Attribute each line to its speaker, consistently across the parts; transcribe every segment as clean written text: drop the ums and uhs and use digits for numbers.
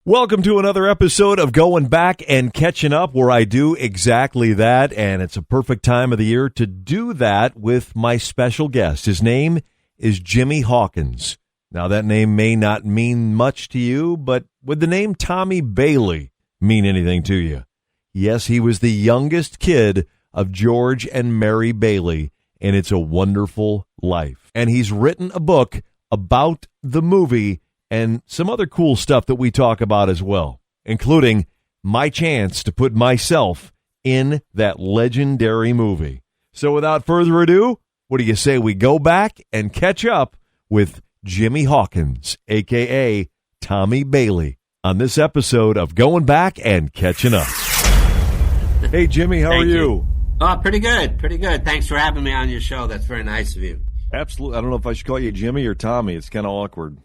Speaker 1: Welcome to another episode of Going Back and Catching Up, where I do exactly that, and it's a perfect time of the year to do that with my special guest. His name is Jimmy Hawkins. Now, that name may not mean much to you, but would the name Tommy Bailey mean anything to you? Yes, he was the youngest kid of George and Mary Bailey, and It's a Wonderful Life. And he's written a book about the movie and some other cool stuff that we talk about as well, including my chance to put myself in that legendary movie. So without further ado, what do you say we go back and catch up with Jimmy Hawkins, a.k.a. Tommy Bailey, on this episode of Going Back and Catching Up. Hey, Jimmy, how are you?
Speaker 2: Oh, pretty good, pretty good. Thanks for having me on your show. That's very nice of you.
Speaker 1: Absolutely. I don't know if I should call you Jimmy or Tommy. It's kind of awkward.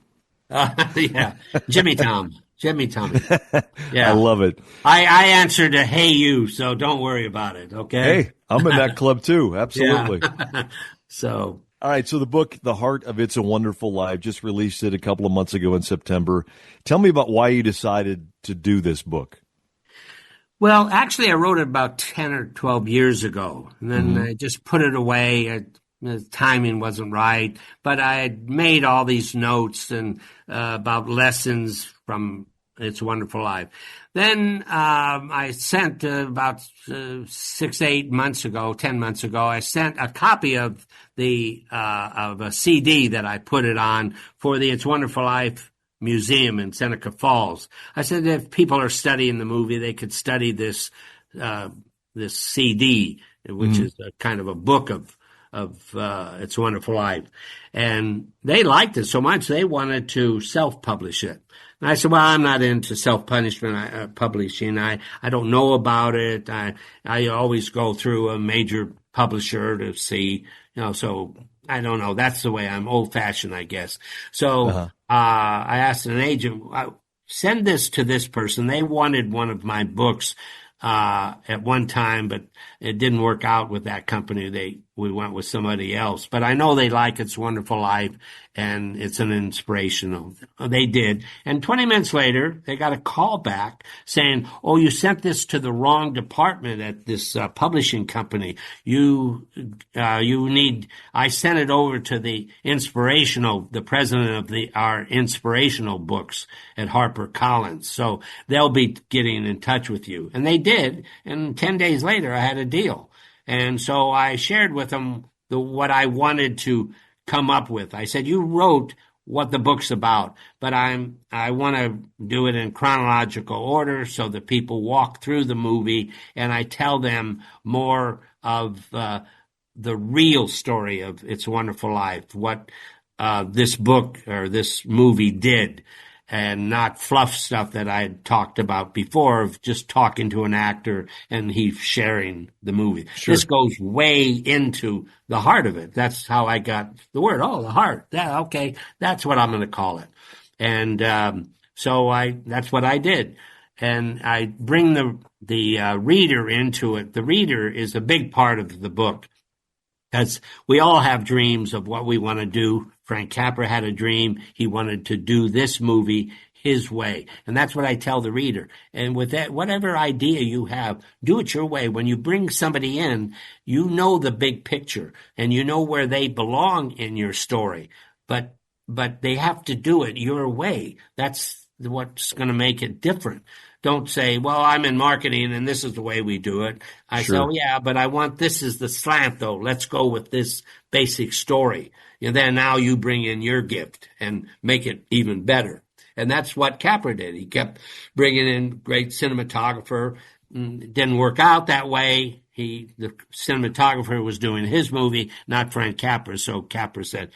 Speaker 2: Yeah, Jimmy Tommy. Yeah,
Speaker 1: I love it.
Speaker 2: I answer to "Hey you," so don't worry about it. Okay.
Speaker 1: Hey, I'm in that club too. Absolutely.
Speaker 2: Yeah. So,
Speaker 1: all right. So the book, "The Heart of It's a Wonderful Life," just released it a couple of months ago in September. Tell me about why you decided to do this book.
Speaker 2: well, actually, I wrote it about 10 or 12 years ago, and then I just put it away. The timing wasn't right, but I had made all these notes and about lessons from It's a Wonderful Life. Then I sent about 10 months ago, I sent a copy of of a CD that I put it on for the It's a Wonderful Life Museum in Seneca Falls. I said if people are studying the movie, they could study this CD, which is a kind of a book of It's a Wonderful Life. And they liked it so much, they wanted to self-publish it. And I said, well, I'm not into publishing. I don't know about it. I always go through a major publisher to see, so I don't know. That's the way I'm old-fashioned, I guess. So I asked an agent, send this to this person. They wanted one of my books at one time, but it didn't work out with that company. We went with somebody else. But I know they like It's a Wonderful Life, and it's an inspirational. They did. And 20 minutes later, they got a call back saying, oh, you sent this to the wrong department at this publishing company. I sent it over to the president of our inspirational books at HarperCollins. So they'll be getting in touch with you. And they did. And 10 days later, I had a deal. And so I shared with them what I wanted to come up with. I said, you wrote what the book's about, but I want to do it in chronological order so that people walk through the movie and I tell them more of the real story of It's a Wonderful Life, what this book or this movie did, and not fluff stuff that I had talked about before of just talking to an actor and he's sharing the movie. Sure. This goes way into the heart of it. That's how I got the word. Oh, the heart. Yeah, okay, that's what I'm going to call it. And that's what I did. And I bring the reader into it. The reader is a big part of the book, because we all have dreams of what we want to do. Frank Capra had a dream. He wanted to do this movie his way. And that's what I tell the reader. And with that, whatever idea you have, do it your way. When you bring somebody in, you know the big picture and you know where they belong in your story. But they have to do it your way. That's what's going to make it different. Don't say, well, I'm in marketing and this is the way we do it. I say, oh, yeah, but I want this is the slant, though. Let's go with this basic story. And then now you bring in your gift and make it even better. And that's what Capra did. He kept bringing in great cinematographer. It didn't work out that way. The cinematographer was doing his movie, not Frank Capra. So Capra said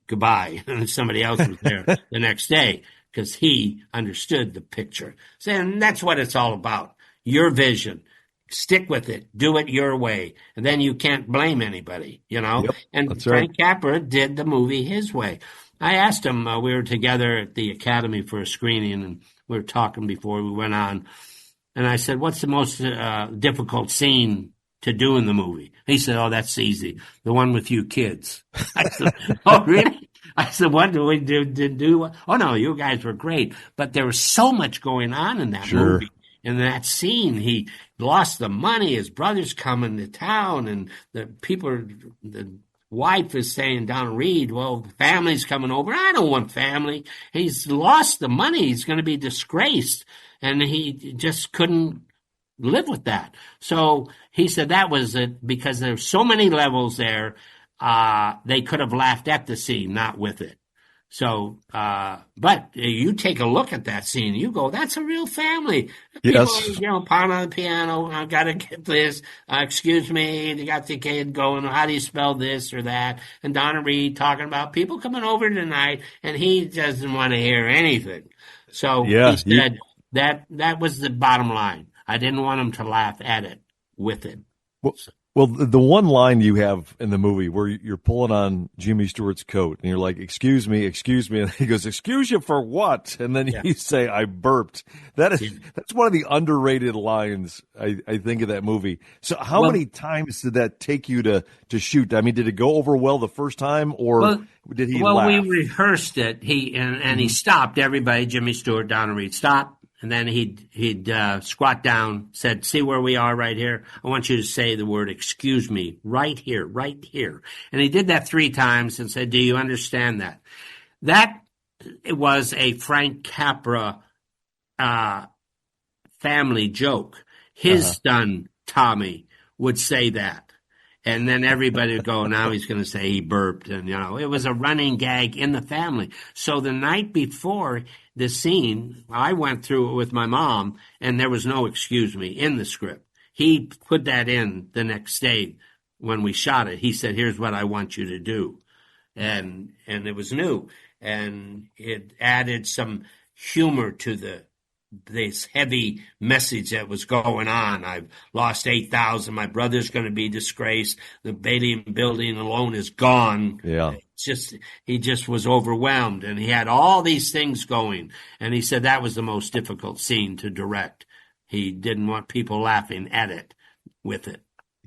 Speaker 2: goodbye. And somebody else was there the next day, because he understood the picture. And that's what it's all about. Your vision. Stick with it. Do it your way. And then you can't blame anybody, Yep, and Frank Capra did the movie his way. I asked him, we were together at the Academy for a screening, and we were talking before we went on. And I said, what's the most difficult scene to do in the movie? He said, oh, that's easy. The one with you kids. I said, oh, really? I said, what do we do? Oh, no, you guys were great. But there was so much going on in that
Speaker 1: Sure.
Speaker 2: movie. In that scene, he lost the money. His brother's coming to town, and the wife is saying down Reed, well, the family's coming over. I don't want family. He's lost the money. He's going to be disgraced. And he just couldn't live with that. So he said that was it because there's so many levels there. They could have laughed at the scene, not with it. So, but you take a look at that scene, you go, that's a real family. People,
Speaker 1: Yes.
Speaker 2: pound on the piano. I got to get this. Excuse me. They got the kid going. How do you spell this or that? And Donna Reed talking about people coming over tonight, and he doesn't want to hear anything. So he
Speaker 1: Yeah.
Speaker 2: said that was the bottom line. I didn't want him to laugh at it with it.
Speaker 1: Well, well, the one line you have in the movie where you're pulling on Jimmy Stewart's coat and you're like, excuse me, and he goes, excuse you for what? And then
Speaker 2: Yeah.
Speaker 1: you say, I burped. That's one of the underrated lines, I think, of that movie. So how many times did that take you to shoot? I mean, did it go over well the first time, or did he laugh?
Speaker 2: We rehearsed it. He stopped everybody. Jimmy Stewart, Donna Reed, stop. And then he'd squat down, said, see where we are right here? I want you to say the word excuse me right here, right here. And he did that 3 times and said, do you understand that? That was a Frank Capra family joke. His son, Tommy, would say that. And then everybody would go, now he's going to say he burped. And, it was a running gag in the family. So the night before the scene, I went through it with my mom, and there was no excuse me in the script. He put that in the next day when we shot it. He said, here's what I want you to do. And it was new. And it added some humor to this heavy message that was going on. I've lost 8,000. My brother's going to be disgraced. The Bailey building alone is gone.
Speaker 1: Yeah.
Speaker 2: He just was overwhelmed, and he had all these things going. And he said that was the most difficult scene to direct. He didn't want people laughing at it with it.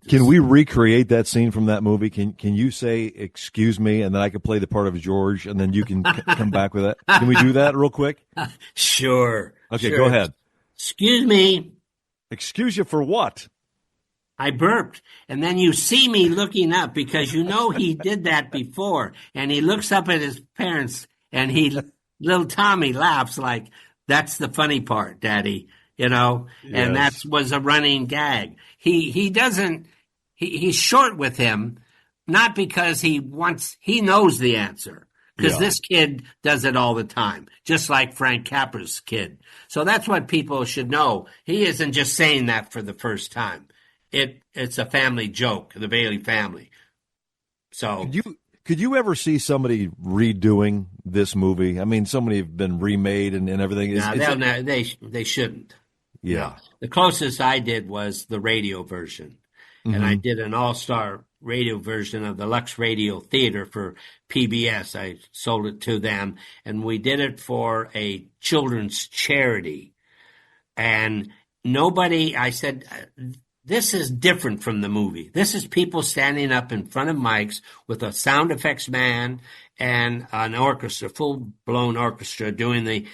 Speaker 1: Can we recreate that scene from that movie? Can you say excuse me, and then I could play the part of George, and then you can come back with that? Can we do that real quick?
Speaker 2: Sure.
Speaker 1: Okay,
Speaker 2: sure.
Speaker 1: Go ahead.
Speaker 2: Excuse me.
Speaker 1: Excuse you for what?
Speaker 2: I burped. And then you see me looking up because he did that before. And he looks up at his parents, and little Tommy laughs like, that's the funny part, Daddy, and that was a running gag. He doesn't, he's short with him, not because he knows the answer. Because this kid does it all the time, just like Frank Capra's kid. So that's what people should know. He isn't just saying that for the first time. It's a family joke, the Bailey family. So
Speaker 1: could you ever see somebody redoing this movie? I mean, so many have been remade and everything.
Speaker 2: They shouldn't.
Speaker 1: Yeah.
Speaker 2: No. The closest I did was the radio version. And I did an all-star radio version of the Lux Radio Theater for PBS. I sold it to them, and we did it for a children's charity. And I said, this is different from the movie. This is people standing up in front of mics with a sound effects man and an orchestra, full-blown orchestra, doing the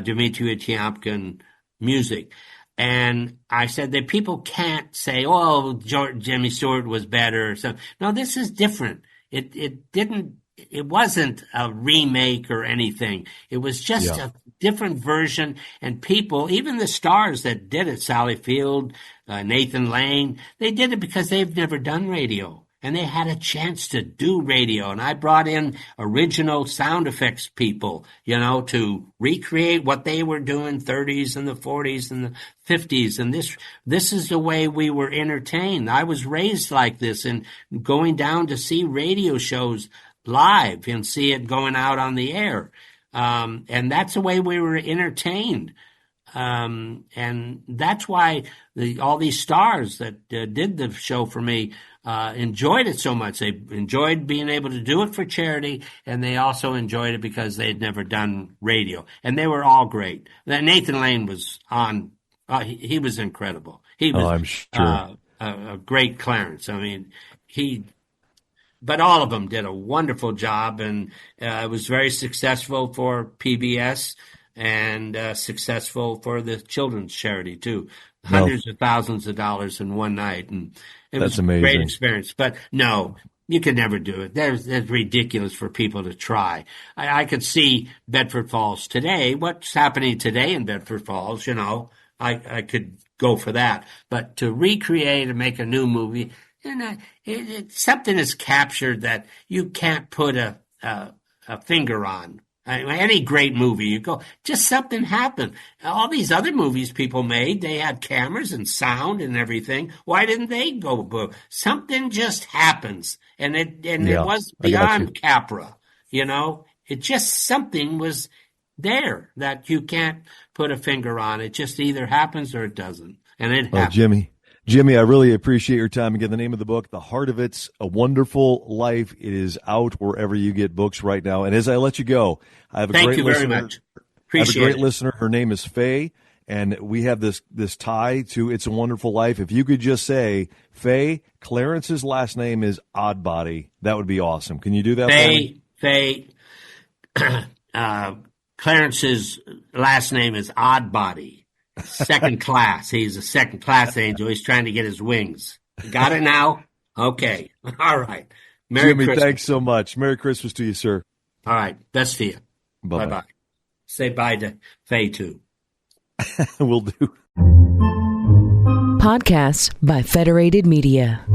Speaker 2: Dmitri Tiomkin music. And I said that people can't say, oh, Jimmy Stewart was better or something. No, this is different. It wasn't a remake or anything. It was just a different version. And people, even the stars that did it, Sally Field, Nathan Lane, they did it because they've never done radio. And they had a chance to do radio. And I brought in original sound effects people, to recreate what they were doing 30s and the 40s and the 50s. And this is the way we were entertained. I was raised like this, and going down to see radio shows live and see it going out on the air. And that's the way we were entertained. And that's why all these stars that did the show for me enjoyed it so much. They enjoyed being able to do it for charity, and they also enjoyed it because they had never done radio. And they were all great. Nathan Lane was on. He was incredible. He was
Speaker 1: I'm sure.
Speaker 2: a great Clarence. I mean, but all of them did a wonderful job, and it was very successful for PBS and successful for the children's charity too.
Speaker 1: No,
Speaker 2: Hundreds of thousands of dollars in one night, and it was
Speaker 1: that's
Speaker 2: a great
Speaker 1: amazing.
Speaker 2: experience. But no, you could never do it. That's ridiculous for people to try. I could see Bedford Falls today. What's happening today in Bedford Falls, I could go for that. But to recreate and make a new movie, something is captured that you can't put a finger on. Any great movie, you go, just something happened. All these other movies people made, they had cameras and sound and everything. Why didn't they go book? Something just happens, and it
Speaker 1: Yeah,
Speaker 2: was
Speaker 1: I got you.
Speaker 2: beyond Capra. It just something was there that you can't put a finger on. It just either happens or it doesn't, and it
Speaker 1: Well,
Speaker 2: happened.
Speaker 1: Jimmy, I really appreciate your time. Again, the name of the book, The Heart of It's a Wonderful Life. It is out wherever you get books right now. And as I let you go, I have a
Speaker 2: Thank
Speaker 1: great
Speaker 2: you very
Speaker 1: listener.
Speaker 2: much.
Speaker 1: I have a
Speaker 2: Appreciate
Speaker 1: great
Speaker 2: it.
Speaker 1: listener. Her name is Faye, and we have this tie to It's a Wonderful Life. If you could just say, Faye, Clarence's last name is Oddbody, that would be awesome. Can you do that for me?
Speaker 2: Faye, Clarence's last name is Oddbody. Second class. He's a second class angel. He's trying to get his wings. Got it now? Okay. All right. Merry
Speaker 1: Jimmy,
Speaker 2: Christmas.
Speaker 1: thanks so much. Merry Christmas to you, sir.
Speaker 2: All right. Best to you.
Speaker 1: Bye-bye.
Speaker 2: Bye-bye. Say bye to Faye, too.
Speaker 1: Will do.
Speaker 3: Podcasts by Federated Media.